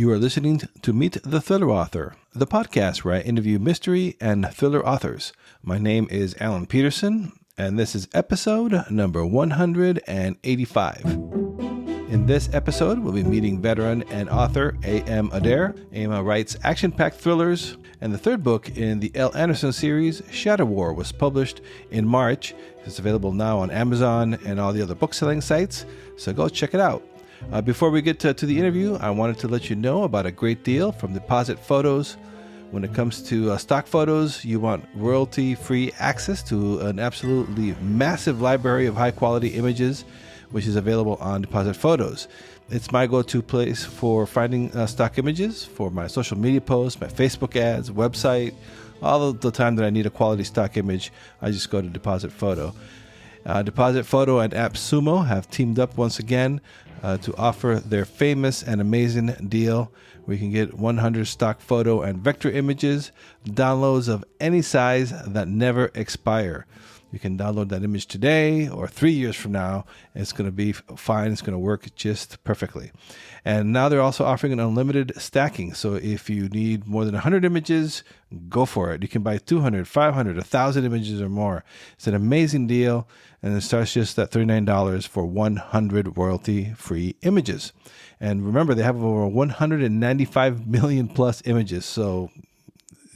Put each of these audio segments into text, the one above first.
You are listening to Meet the Thriller Author, the podcast where I interview mystery and thriller authors. My name is Alan Peterson, and this is episode number 185. In this episode, we'll be meeting veteran and author A.M. Adair. A.M. writes action-packed thrillers, and the third book in the L. Anderson series, Shadow War, was published in March. It's available now on Amazon and all the other book-selling sites, so go check it out. Before we get to the interview, I wanted to let you know about a great deal from Deposit Photos. When it comes to stock photos, you want royalty-free access to an absolutely massive library of high-quality images, which is available on Deposit Photos. It's my go-to place for finding stock images for my social media posts, my Facebook ads, website. All of the time that I need a quality stock image, I just go to Deposit Photo. Deposit Photo and AppSumo have teamed up once again to offer their famous and amazing deal where you can get 100 stock photo and vector images, downloads of any size that never expire. You can download that image today or 3 years from now. It's going to be fine. It's going to work just perfectly. And now they're also offering an unlimited stacking. So if you need more than 100 images, go for it. You can buy 200, 500, 1,000 images or more. It's an amazing deal. And it starts just at $39 for 100 royalty-free images. And remember, they have over 195 million plus images. So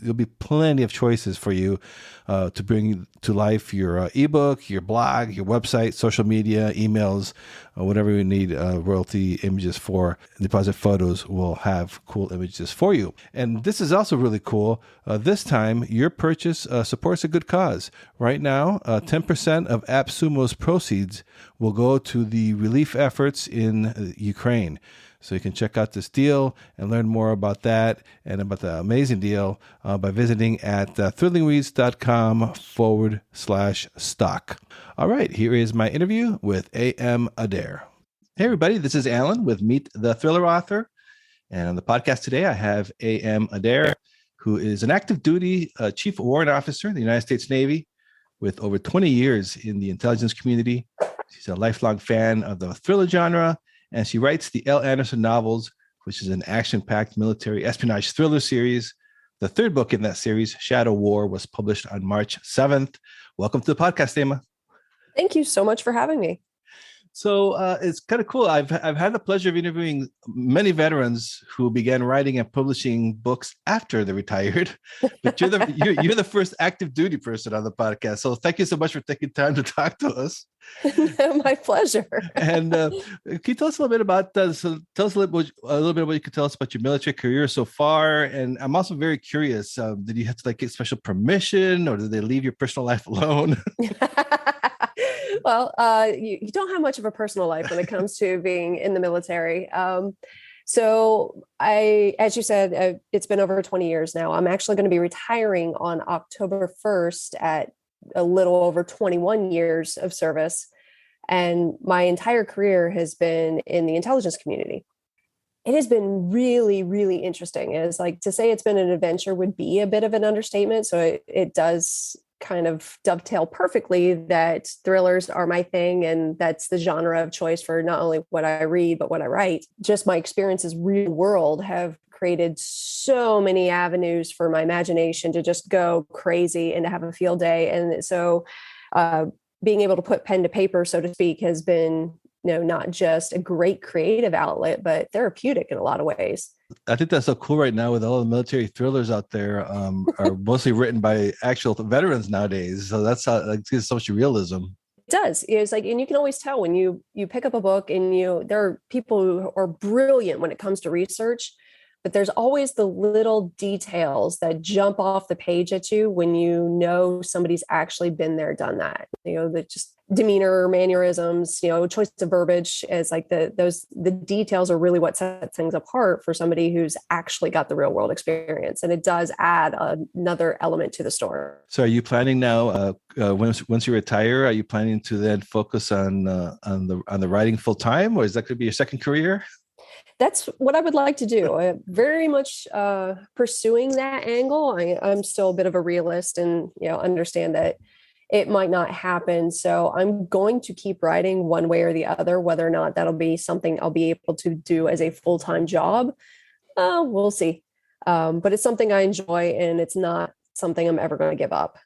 there'll be plenty of choices for you to bring to life your ebook, your blog, your website, social media, emails, whatever you need royalty images for. Deposit Photos will have cool images for you. And this is also really cool. This time, your purchase supports a good cause. Right now, 10% of AppSumo's proceeds will go to the relief efforts in Ukraine. So you can check out this deal and learn more about that and about the amazing deal by visiting at thrillingreads.com/stock. All right, here is my interview with A.M. Adair. Hey, everybody, this is Alan with Meet the Thriller Author. And on the podcast today, I have A.M. Adair, who is an active duty Chief Warrant Officer in the United States Navy with over 20 years in the intelligence community. She's a lifelong fan of the thriller genre, and she writes the L. Anderson novels, which is an action-packed military espionage thriller series. The third book in that series, Shadow War, was published on March 7th. Welcome to the podcast, Emma. Thank you so much for having me. So it's kind of cool. I've had the pleasure of interviewing many veterans who began writing and publishing books after they retired. But you're the first active duty person on the podcast. So thank you so much for taking time to talk to us. My pleasure. And can you tell us a little bit about tell us a little bit what you could tell us about your military career so far? And I'm also very curious. Did you have to get special permission, or did they leave your personal life alone? Well, you don't have much of a personal life when it comes to being in the military. So as you said, it's been over 20 years now. I'm actually going to be retiring on October 1st at a little over 21 years of service. And my entire career has been in the intelligence community. It has been really, really interesting. It's to say it's been an adventure would be a bit of an understatement. So it does kind of dovetail perfectly that thrillers are my thing, and that's the genre of choice for not only what I read, but what I write. Just my experiences real world have created so many avenues for my imagination to just go crazy and to have a field day. And so being able to put pen to paper, so to speak, has been not just a great creative outlet, but therapeutic in a lot of ways. I think that's so cool right now with all the military thrillers out there are mostly written by actual veterans nowadays. So that's how it gives so much realism. It does. It's and you can always tell when you pick up a book and there are people who are brilliant when it comes to research, but there's always the little details that jump off the page at you when somebody's actually been there, done that. The just demeanor, mannerisms, choice of verbiage is the details are really what sets things apart for somebody who's actually got the real world experience. And it does add another element to the story. So are you planning now, once you retire, are you planning to then focus on the writing full time, or is that going to be your second career? That's what I would like to do. I'm very much pursuing that angle. I'm still a bit of a realist and, understand that it might not happen. So I'm going to keep writing one way or the other, whether or not that'll be something I'll be able to do as a full-time job. We'll see. But it's something I enjoy, and it's not something I'm ever going to give up.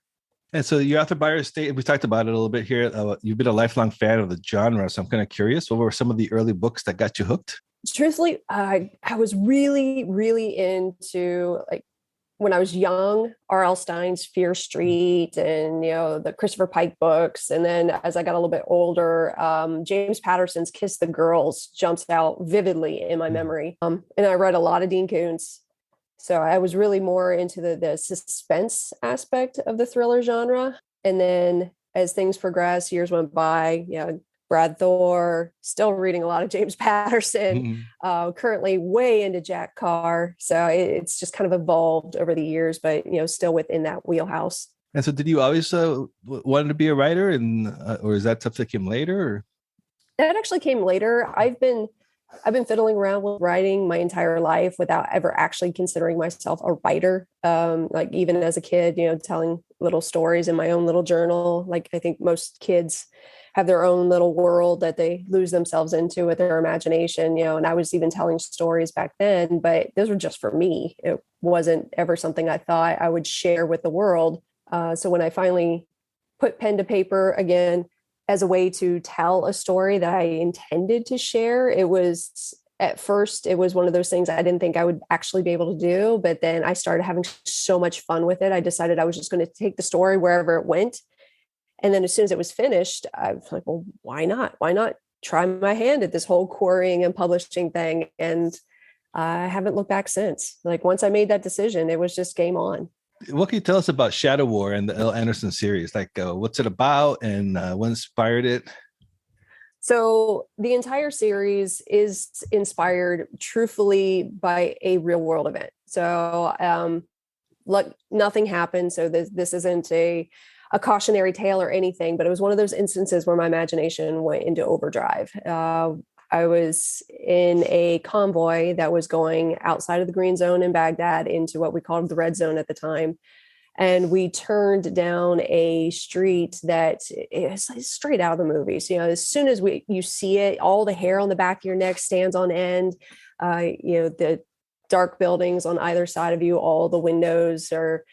And so your author buyer estate, we talked about it a little bit here. You've been a lifelong fan of the genre. So I'm kind of curious, what were some of the early books that got you hooked? Truthfully, I was really, really into, like, when I was young, R.L. Stein's Fear Street and, the Christopher Pike books. And then as I got a little bit older, James Patterson's Kiss the Girls jumps out vividly in my memory. And I read a lot of Dean Koontz. So I was really more into the suspense aspect of the thriller genre. And then as things progressed, years went by, Brad Thor, still reading a lot of James Patterson, currently way into Jack Carr. So it's just kind of evolved over the years, but, still within that wheelhouse. And so did you always wanted to be a writer, and or is that something that came later? Or? That actually came later. I've been fiddling around with writing my entire life without ever actually considering myself a writer. Like even as a kid, telling little stories in my own little journal. Like I think most kids have their own little world that they lose themselves into with their imagination, and I was even telling stories back then, but those were just for me. It wasn't ever something I thought I would share with the world. So when I finally put pen to paper again, as a way to tell a story that I intended to share, at first one of those things I didn't think I would actually be able to do. But then I started having so much fun with it. I decided I was just going to take the story wherever it went. And then as soon as it was finished, I was like, well, why not? Why not try my hand at this whole querying and publishing thing? And I haven't looked back since. Like once I made that decision, it was just game on. What can you tell us about Shadow War and the L. Anderson series? Like, what's it about, and what inspired it? So the entire series is inspired truthfully by a real world event. So nothing happened. So this isn't a cautionary tale or anything, but it was one of those instances where my imagination went into overdrive. I was in a convoy that was going outside of the green zone in Baghdad into what we called the red zone at the time. And we turned down a street that is straight out of the movies. As soon as you see it, all the hair on the back of your neck stands on end. The dark buildings on either side of you, all the windows are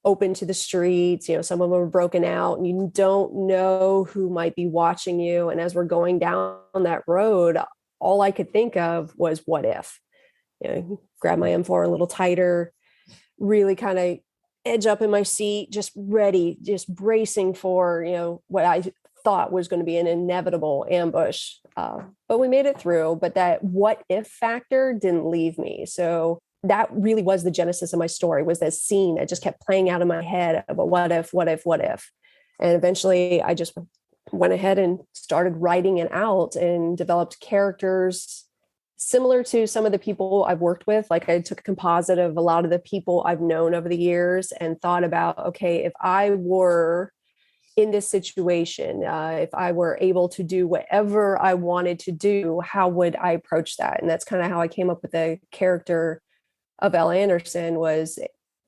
open to the streets. Some of them are broken out, and you don't know who might be watching you. And as we're going down that road, all I could think of was, what if? Grab my M4 a little tighter, really kind of edge up in my seat, just ready, just bracing for, what I thought was going to be an inevitable ambush. But we made it through. But that what if factor didn't leave me. So that really was the genesis of my story, was that scene that just kept playing out in my head about what if. And eventually I just went ahead and started writing it out and developed characters similar to some of the people I've worked with. Like I took a composite of a lot of the people I've known over the years and thought about, okay, if I were in this situation, if I were able to do whatever I wanted to do, how would I approach that? And that's kind of how I came up with the character of L. Anderson. Was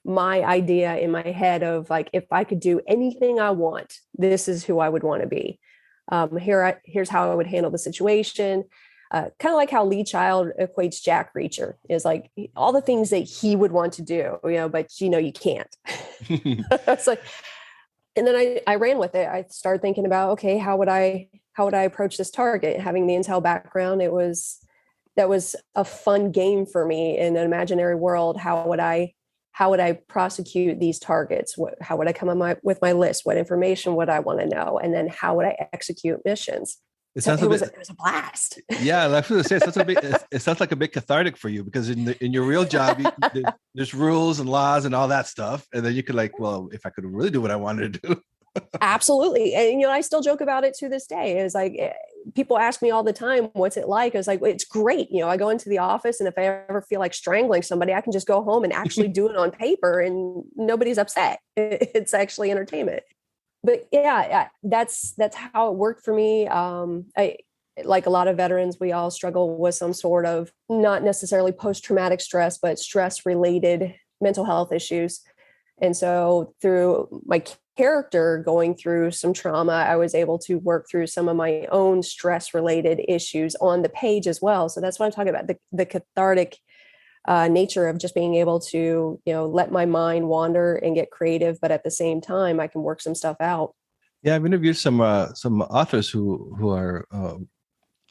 my idea in my head of, like, if I could do anything I want, this is who I would want to be. Here's how I would handle the situation. Kind of like how Lee Child equates Jack Reacher, is like all the things that he would want to do, but you can't. It's like, and then I ran with it. I started thinking about, okay, how would I approach this target? Having the intel background, that was a fun game for me in an imaginary world. How would I prosecute these targets? How would I come up with my list? What information would I want to know? And then how would I execute missions? It was a blast. Yeah, I was going to say, it sounds like a bit cathartic for you, because in your real job, there's rules and laws and all that stuff. And then you could well, if I could really do what I wanted to do. Absolutely. And, I still joke about it to this day. It's like, people ask me all the time, what's it like? I was like, it's great. I go into the office, and if I ever feel like strangling somebody, I can just go home and actually do it on paper, and nobody's upset. It's actually entertainment. But yeah, that's how it worked for me. Like a lot of veterans, we all struggle with some sort of, not necessarily post-traumatic stress, but stress-related mental health issues. And so through my character going through some trauma, I was able to work through some of my own stress-related issues on the page as well. So that's what I'm talking about, the cathartic nature of just being able to, let my mind wander and get creative, but at the same time, I can work some stuff out. Yeah, I've interviewed some authors who are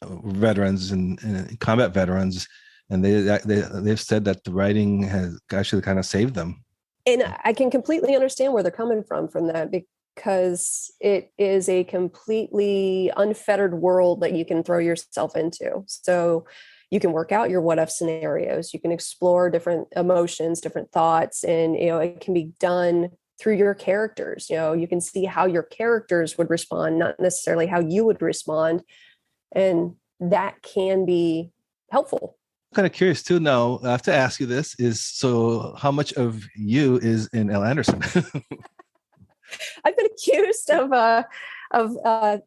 veterans and combat veterans, and they've said that the writing has actually kind of saved them. And I can completely understand where they're coming from that, because it is a completely unfettered world that you can throw yourself into. So you can work out your what if scenarios, you can explore different emotions, different thoughts, and it can be done through your characters. You can see how your characters would respond, not necessarily how you would respond, and that can be helpful. Kind of curious too. Now, I have to ask you this: is so how much of you is in L. Anderson? I've been accused of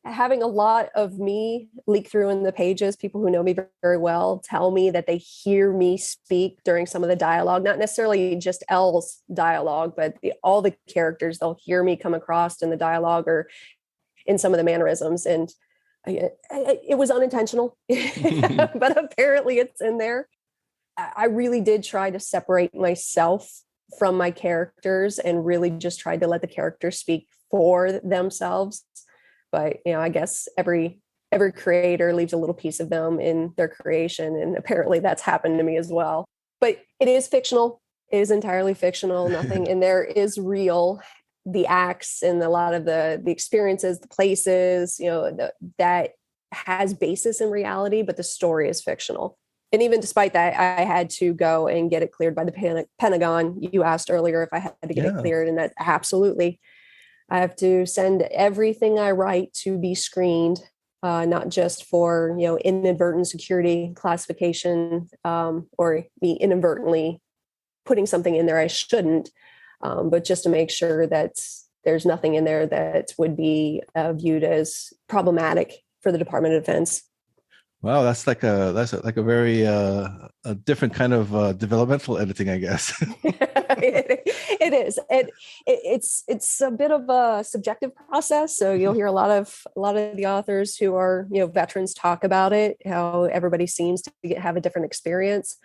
having a lot of me leak through in the pages. People who know me very, very well tell me that they hear me speak during some of the dialogue, not necessarily just L's dialogue, but all the characters. They'll hear me come across in the dialogue or in some of the mannerisms, and it was unintentional, but apparently it's in there. I really did try to separate myself from my characters and really just tried to let the characters speak for themselves. But, I guess every creator leaves a little piece of them in their creation. And apparently that's happened to me as well. But it is fictional. It is entirely fictional. Nothing in there is real. The acts and a lot of the experiences, the places, that has basis in reality, but the story is fictional. And even despite that, I had to go and get it cleared by the Pentagon. You asked earlier if I had to get it cleared, and that absolutely. I have to send everything I write to be screened, not just for, inadvertent security classification, or me inadvertently putting something in there I shouldn't, but just to make sure that there's nothing in there that would be viewed as problematic for the Department of Defense. Wow, that's like a very a different kind of developmental editing, I guess. It is. It's a bit of a subjective process. So you'll hear a lot of the authors who are veterans talk about it, how everybody seems to have a different experience.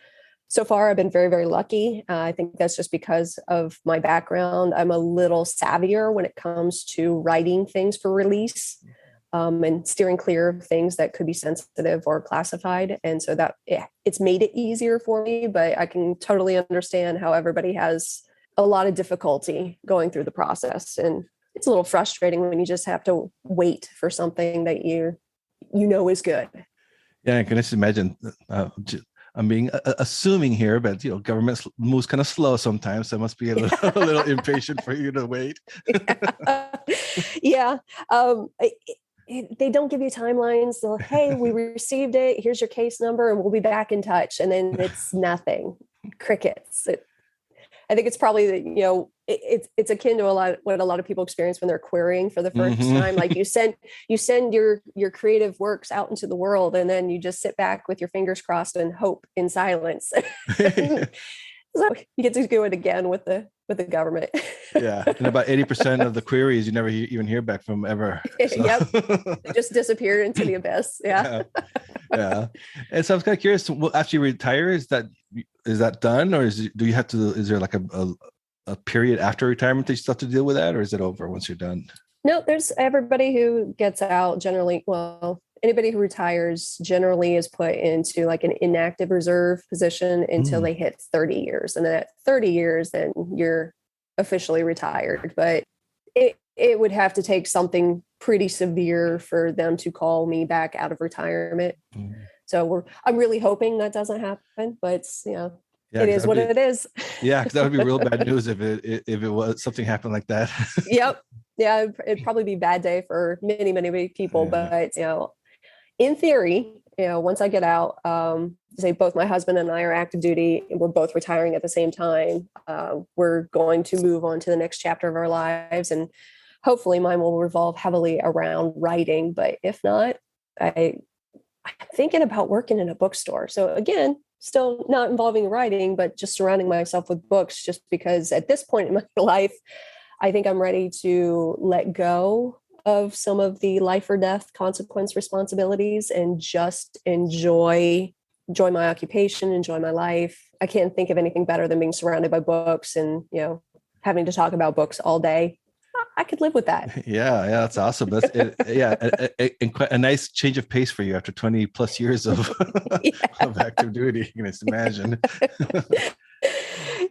So far, I've been very, very lucky. I think that's just because of my background. I'm a little savvier when it comes to writing things for release. And steering clear of things that could be sensitive or classified. And so that it's made it easier for me, but I can totally understand how everybody has a lot of difficulty going through the process. And it's a little frustrating when you just have to wait for something that you is good. Yeah, I can just imagine. I'm being assuming here, but government moves kind of slow sometimes. So I must be a little impatient for you to wait. Yeah. They don't give you timelines. They'll, hey, we received it. Here's your case number, and we'll be back in touch. And then it's nothing. Crickets. I think it's probably it's akin to what a lot of people experience when they're querying for the first time. Like you send your creative works out into the world, and then you just sit back with your fingers crossed and hope in silence. So you get to do it again with the government. Yeah, and about 80% of the queries you never even hear back from ever. So. Yep, they just disappear into the abyss. Yeah. Yeah. And so I was kind of curious. After you retire, is that done, or is there like a period after retirement that you still have to deal with that, or is it over once you're done? No, there's everybody who gets out generally. Well, anybody who retires generally is put into like an inactive reserve position until they hit 30 years. And then at 30 years, then you're officially retired. But it would have to take something pretty severe for them to call me back out of retirement. So I'm really hoping that doesn't happen, but it is what it is. Yeah, because that would be real bad news if it was something happened like that. Yep. Yeah, it'd probably be a bad day for many, many, many people. Yeah. But in theory, once I get out, say both my husband and I are active duty, and we're both retiring at the same time. We're going to move on to the next chapter of our lives, and hopefully mine will revolve heavily around writing. But if not, I'm thinking about working in a bookstore. So again, still not involving writing, but just surrounding myself with books, just because at this point in my life, I think I'm ready to let go of some of the life or death consequence responsibilities and just enjoy my occupation, enjoy my life. I can't think of anything better than being surrounded by books and, having to talk about books all day. I could live with that. Yeah, that's awesome. That's it. Yeah, a nice change of pace for you after 20 plus years of of active duty. You can just imagine.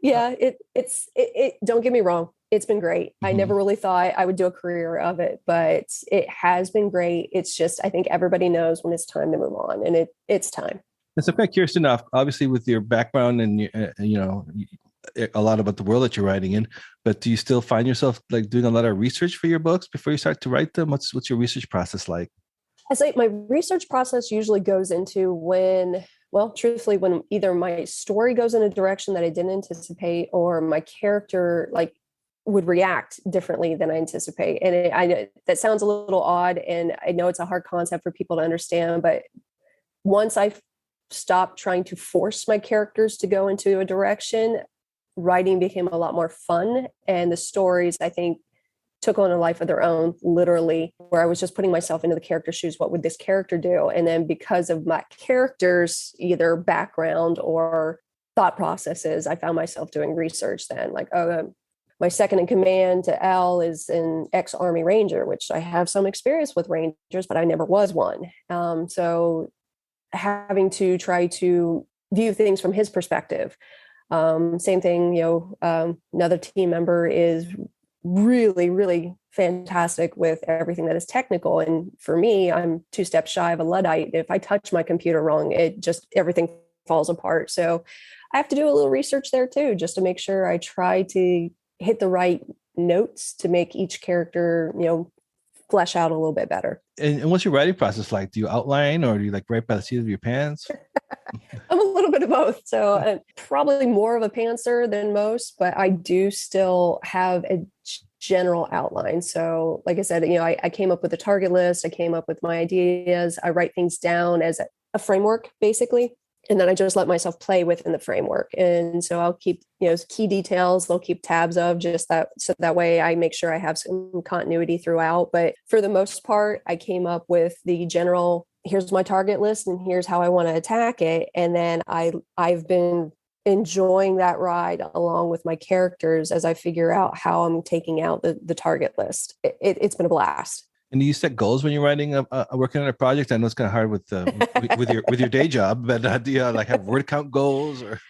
Yeah, it don't get me wrong. It's been great. I never really thought I would do a career of it, but it has been great. It's just, I think everybody knows when it's time to move on, and it's time. And so I'm kind of curious enough, obviously with your background and a lot about the world that you're writing in, but do you still find yourself like doing a lot of research for your books before you start to write them? What's your research process like? I say my research process usually goes into truthfully, when either my story goes in a direction that I didn't anticipate, or my character would react differently than I anticipate. And I know that sounds a little odd, and I know it's a hard concept for people to understand, but once I stopped trying to force my characters to go into a direction, writing became a lot more fun. And the stories, I think, took on a life of their own, literally, where I was just putting myself into the character's shoes. What would this character do? And then because of my character's either background or thought processes, I found myself doing research then, my second in command to Al is an ex-Army Ranger, which I have some experience with Rangers, but I never was one. So having to try to view things from his perspective. Same thing, another team member is really, really fantastic with everything that is technical. And for me, I'm 2 steps shy of a Luddite. If I touch my computer wrong, everything falls apart. So I have to do a little research there too, just to make sure I try to hit the right notes to make each character, flesh out a little bit better. And what's your writing process like? Do you outline, or do you write by the seat of your pants? I'm a little bit of both. So I'm probably more of a pantser than most, but I do still have a general outline. So like I said, I came up with a target list. I came up with my ideas. I write things down as a framework, basically. And then I just let myself play within the framework. And so I'll keep, key details, I'll keep tabs of just that. So that way I make sure I have some continuity throughout. But for the most part, I came up with the general, here's my target list and here's how I want to attack it. And then I've been enjoying that ride along with my characters as I figure out how I'm taking out the target list. It's been a blast. And do you set goals when you're writing working on a project? I know it's kind of hard with your day job, but do you have word count goals or?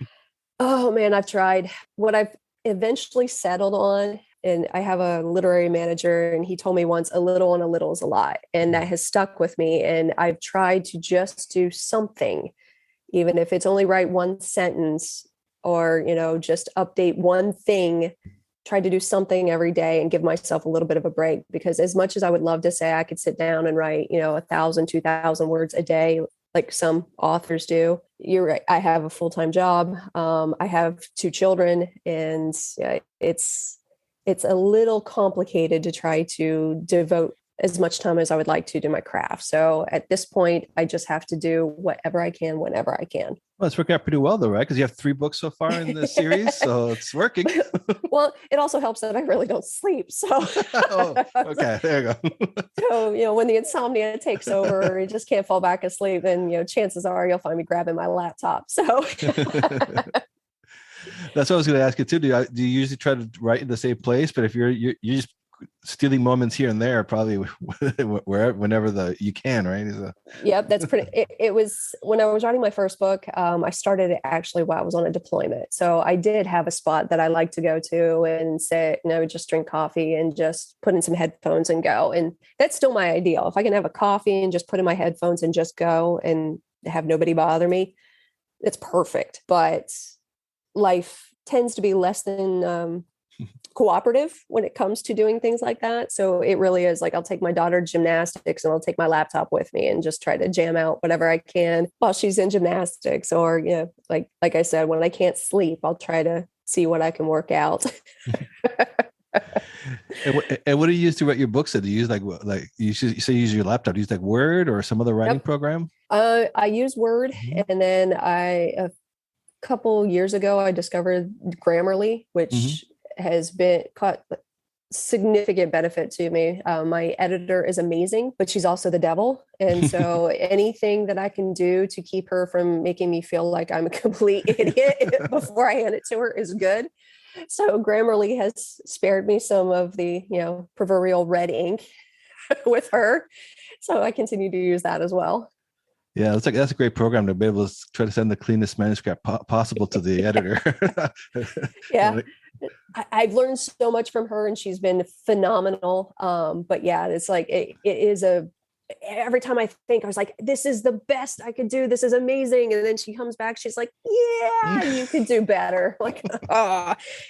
Oh man, I've tried. What I've eventually settled on, and I have a literary manager, and he told me once, a little and a little is a lot, and that has stuck with me. And I've tried to just do something, even if it's only write one sentence or just update one thing. Try to do something every day and give myself a little bit of a break, because as much as I would love to say I could sit down and write, 1,000, 2,000 words a day, like some authors do, you're right. I have a full-time job. I have 2 children, and it's a little complicated to try to devote as much time as I would like to my craft. So at this point, I just have to do whatever I can, whenever I can. Well, it's working out pretty well though, right? Because you have 3 books so far in the series, so it's working. Well, it also helps that I really don't sleep. So, oh, okay, there you go. So, when the insomnia takes over, or you just can't fall back asleep, then, chances are you'll find me grabbing my laptop. So that's what I was going to ask you too. Do you usually try to write in the same place? But if you're just stealing moments here and there, probably whenever you can, right? Yep, that's pretty. It was when I was writing my first book. I started it actually while I was on a deployment, so I did have a spot that I like to go to and sit, just drink coffee and just put in some headphones and go. And that's still my ideal. If I can have a coffee and just put in my headphones and just go and have nobody bother me, it's perfect. But life tends to be less than cooperative when it comes to doing things like that. So it really is I'll take my daughter to gymnastics and I'll take my laptop with me and just try to jam out whatever I can while she's in gymnastics. Or, like I said, when I can't sleep, I'll try to see what I can work out. And what do you use to write your books? Do you use you say you use your laptop? Do you use Word or some other writing program? I use Word, and then a couple years ago I discovered Grammarly, which has been significant benefit to me. My editor is amazing, but she's also the devil. And so anything that I can do to keep her from making me feel like I'm a complete idiot before I hand it to her is good. So Grammarly has spared me some of the, proverbial red ink with her. So I continue to use that as well. Yeah, that's a great program to be able to try to send the cleanest manuscript possible to the editor. Yeah. I've learned so much from her and she's been phenomenal. But yeah, it's like, it is every time I think, I was like, this is the best I could do. This is amazing. And then she comes back, she's like, yeah, you could do better. Like,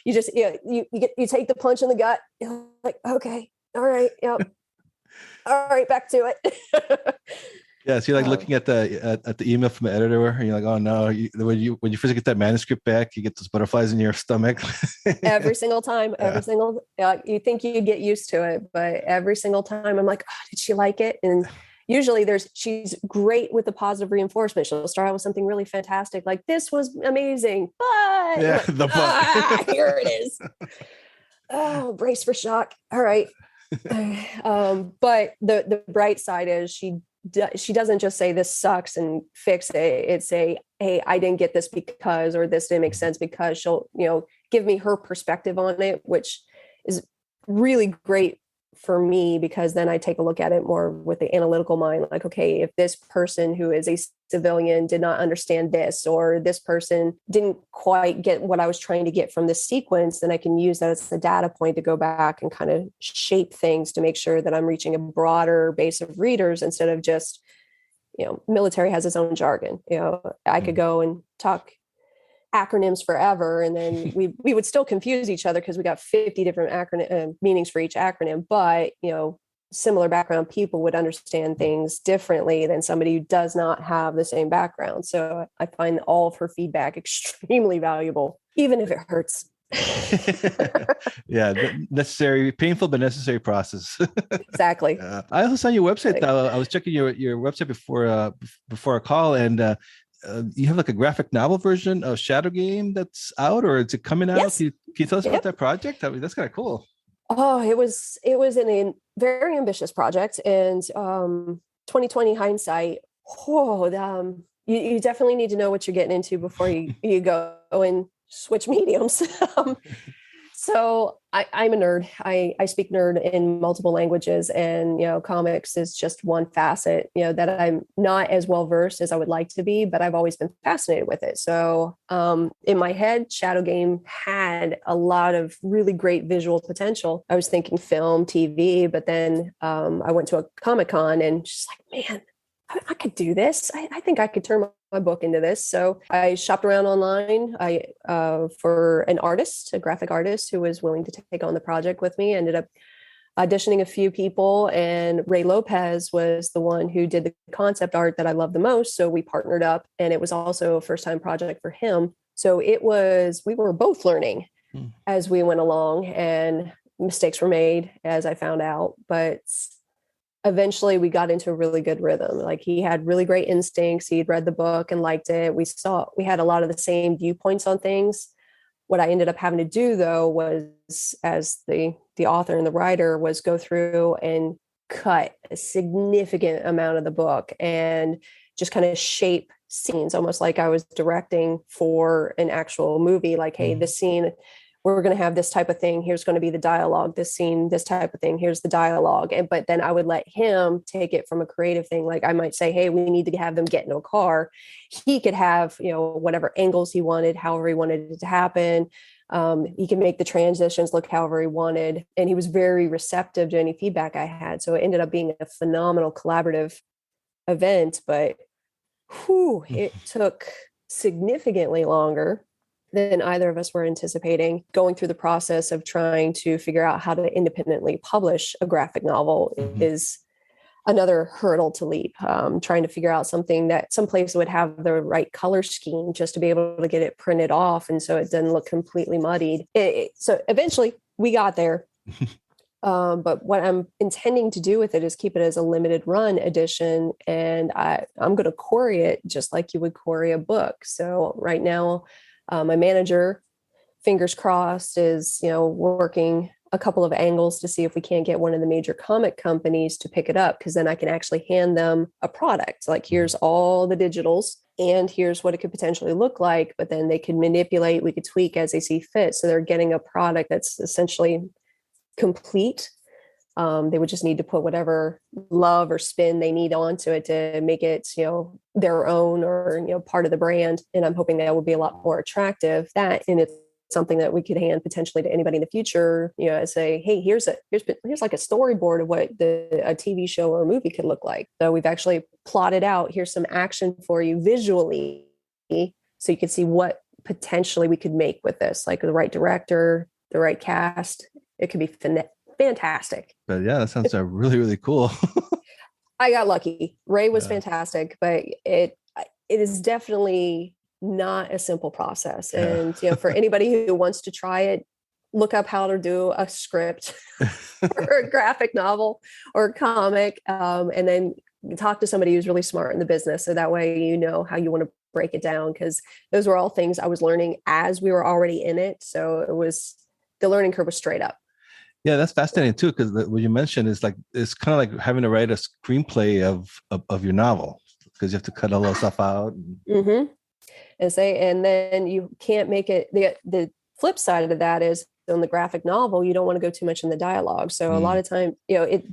you just, you take the punch in the gut. You're like, okay, all right. Yep. All right, back to it. Yeah, so you're like looking at the email from the editor, and you're like, "Oh no!" When you first get that manuscript back, you get those butterflies in your stomach. Every single time, you think you get used to it, but every single time, I'm like, "Oh, did she like it?" And usually, she's great with the positive reinforcement. She'll start out with something really fantastic, like "This was amazing," but Yeah, like, here it is. Oh, brace for shock. All right. But the bright side is she doesn't just say this sucks and fix it. It's hey, I didn't get this because, or this didn't make sense because. She'll, give me her perspective on it, which is really great for me, because then I take a look at it more with the analytical mind. Like, okay, if this person who is a civilian did not understand this, or this person didn't quite get what I was trying to get from this sequence, then I can use that as a data point to go back and kind of shape things to make sure that I'm reaching a broader base of readers instead of just, military has its own jargon. I could go and talk acronyms forever, and then we would still confuse each other because we got 50 different acronym meanings for each acronym. But similar background people would understand things differently than somebody who does not have the same background. So I find all of her feedback extremely valuable, even if it hurts. Yeah, necessary, painful but necessary process. Exactly. I also saw your website. I was checking your website before a call, and you have like a graphic novel version of Shadow Game that's out, or is it coming out? Yes. Can you tell us about that project? I mean, that's kind of cool. Oh, it was a very ambitious project, and 2020 hindsight. You definitely need to know what you're getting into before you go and switch mediums. So I'm a nerd. I speak nerd in multiple languages, and comics is just one facet that I'm not as well versed as I would like to be, but I've always been fascinated with it. So in my head, Shadow Game had a lot of really great visual potential. I was thinking film, TV, but then I went to a Comic-Con and just like, man, I could do this. I think I could turn my book into this. So I shopped around online for an artist, a graphic artist who was willing to take on the project with me. Ended up auditioning a few people, and Ray Lopez was the one who did the concept art that I love the most. So we partnered up, and it was also a first time project for him. So we were both learning as we went along, and mistakes were made, as I found out, but eventually we got into a really good rhythm. Like, he had really great instincts. He'd read the book and liked it. We had a lot of the same viewpoints on things. What I ended up having to do, though, was, as the author and the writer, was go through and cut a significant amount of the book and just kind of shape scenes, almost like I was directing for an actual movie. Like, hey, this scene, we're going to have this type of thing. Here's going to be the dialogue. This scene, this type of thing. Here's the dialogue. But then I would let him take it from a creative thing. Like, I might say, hey, we need to have them get into a car. He could have, whatever angles he wanted, however he wanted it to happen. He can make the transitions look however he wanted. And he was very receptive to any feedback I had. So it ended up being a phenomenal collaborative event, but it took significantly longer than either of us were anticipating. Going through the process of trying to figure out how to independently publish a graphic novel is another hurdle to leap. Trying to figure out someplace would have the right color scheme just to be able to get it printed off, and so it doesn't look completely muddied. So eventually we got there. But what I'm intending to do with it is keep it as a limited run edition, and I'm going to query it just like you would query a book. So right now, my manager, fingers crossed, is working a couple of angles to see if we can't get one of the major comic companies to pick it up, because then I can actually hand them a product. Like, here's all the digitals and here's what it could potentially look like, but then they can manipulate, we could tweak as they see fit. So they're getting a product that's essentially complete. They would just need to put whatever love or spin they need onto it to make it, their own, or, part of the brand. And I'm hoping that will be a lot more attractive. That, and it's something that we could hand potentially to anybody in the future, say, hey, here's like a storyboard of what a TV show or a movie could look like. So we've actually plotted out, here's some action for you visually, so you can see what potentially we could make with this, like the right director, the right cast. It could be fantastic. But yeah, that sounds really, really cool. I got lucky. Ray was fantastic, but it is definitely not a simple process. And for anybody who wants to try it, look up how to do a script or a graphic novel or a comic, and then talk to somebody who's really smart in the business, so that way you know how you want to break it down, because those were all things I was learning as we were already in it. So the learning curve was straight up. Yeah, that's fascinating too, because what you mentioned is like, it's kind of like having to write a screenplay of your novel, because you have to cut all that stuff out. Mm-hmm. And then you can't make it. The flip side of that is, on the graphic novel, you don't want to go too much in the dialogue. So a lot of time,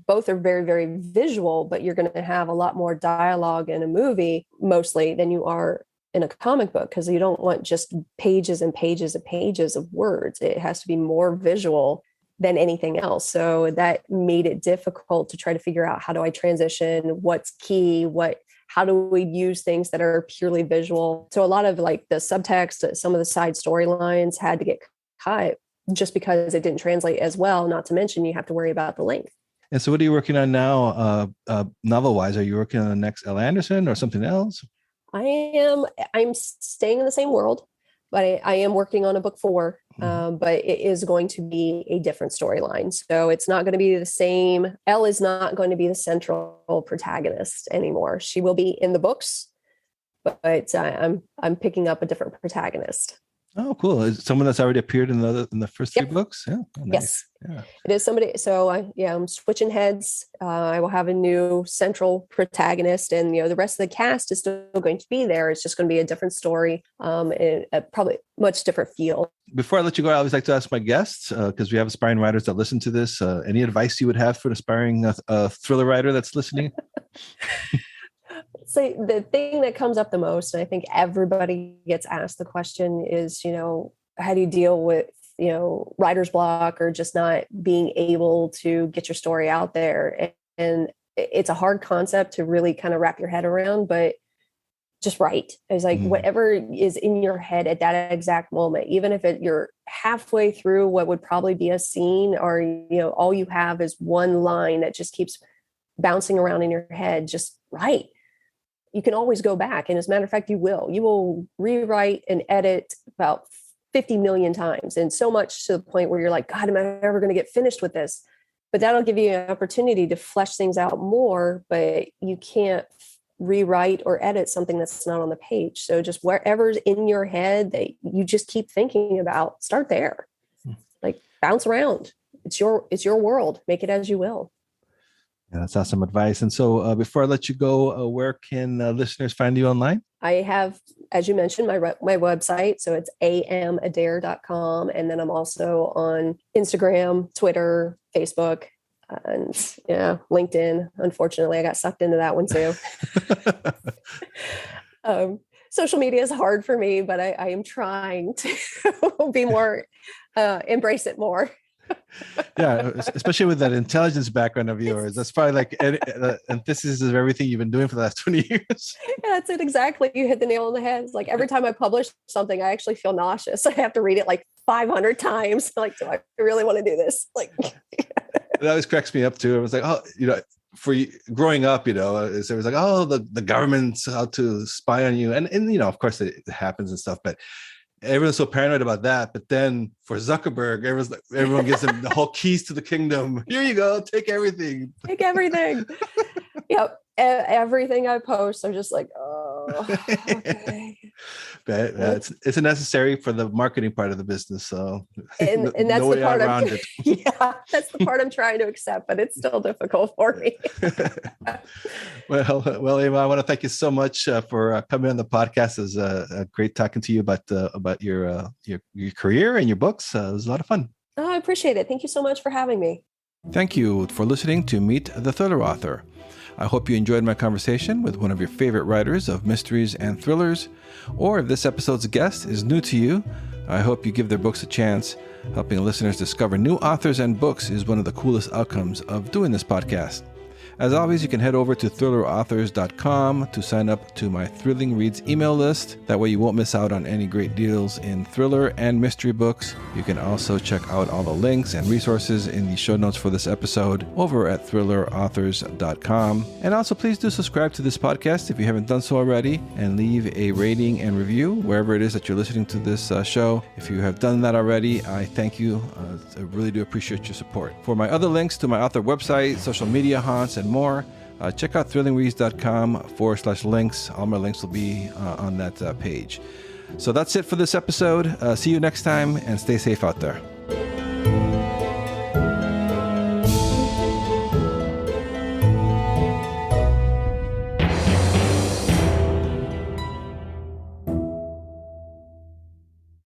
both are very, very visual, but you're going to have a lot more dialogue in a movie mostly than you are in a comic book, because you don't want just pages and pages and pages of words. It has to be more visual than anything else. So that made it difficult to try to figure out, how do I transition? What's key? How do we use things that are purely visual? So a lot of like the subtext, some of the side storylines had to get cut just because it didn't translate as well. Not to mention, you have to worry about the length. And so what are you working on now, novel-wise? Are you working on the next L. Anderson or something else? I'm staying in the same world, but I am working on a book 4, but it is going to be a different storyline. So it's not going to be the same. Elle is not going to be the central protagonist anymore. She will be in the books, but I'm picking up a different protagonist. Oh, cool. Is it someone that's already appeared in the first 3 books? Yeah. Oh, nice. Yes. Yeah. It is somebody. So I'm switching heads. I will have a new central protagonist, and the rest of the cast is still going to be there. It's just going to be a different story, and a probably much different feel. Before I let you go, I always like to ask my guests, because we have aspiring writers that listen to this, any advice you would have for an aspiring thriller writer that's listening? So the thing that comes up the most, and I think everybody gets asked the question, is, how do you deal with, writer's block, or just not being able to get your story out there? And it's a hard concept to really kind of wrap your head around, but just write. It's like whatever is in your head at that exact moment, even if you're halfway through what would probably be a scene, or, all you have is one line that just keeps bouncing around in your head, just write. You can always go back. And as a matter of fact, you will rewrite and edit about 50 million times. And so much to the point where you're like, God, am I ever going to get finished with this? But that'll give you an opportunity to flesh things out more, but you can't rewrite or edit something that's not on the page. So just wherever's in your head that you just keep thinking about, start there. Like, bounce around. It's your world. Make it as you will. Yeah, that's awesome advice. And so before I let you go, where can listeners find you online? I have, as you mentioned, my website. So it's amadair.com. And then I'm also on Instagram, Twitter, Facebook, and LinkedIn. Unfortunately, I got sucked into that one too. Social media is hard for me, but I am trying to be more, embrace it more. Yeah, especially with that intelligence background of yours. That's probably like the antithesis of everything you've been doing for the last 20 years. Yeah, that's it. Exactly. You hit the nail on the head. It's like every time I publish something, I actually feel nauseous. I have to read it like 500 times. Like, do I really want to do this? Like, it always cracks me up too. I was like, oh, for growing up, it was like, oh, the government's out to spy on you. And of course it happens and stuff, but everyone's so paranoid about that. But then for Zuckerberg, everyone gives him the whole keys to the kingdom. Here you go. Take everything. Take everything. Yep. Everything I post, I'm just like, oh, okay. But it's necessary for the marketing part of the business. So and that's no the way part around it. Yeah, that's the part I'm trying to accept, but it's still difficult for me. Well, Ava, I want to thank you so much for coming on the podcast. It was great talking to you about your career and your books. It was a lot of fun. Oh, I appreciate it. Thank you so much for having me. Thank you for listening to Meet the Thriller Author. I hope you enjoyed my conversation with one of your favorite writers of mysteries and thrillers, or if this episode's guest is new to you, I hope you give their books a chance. Helping listeners discover new authors and books is one of the coolest outcomes of doing this podcast. As always, you can head over to thrillerauthors.com to sign up to my Thrilling Reads email list. That way you won't miss out on any great deals in thriller and mystery books. You can also check out all the links and resources in the show notes for this episode over at thrillerauthors.com. And also please do subscribe to this podcast if you haven't done so already, and leave a rating and review wherever it is that you're listening to this show. If you have done that already, I thank you. I really do appreciate your support. For my other links to my author website, social media haunts, and more, check out thrillingreads.com/links. All my links will be on that page. So that's it for this episode. See you next time, and stay safe out there.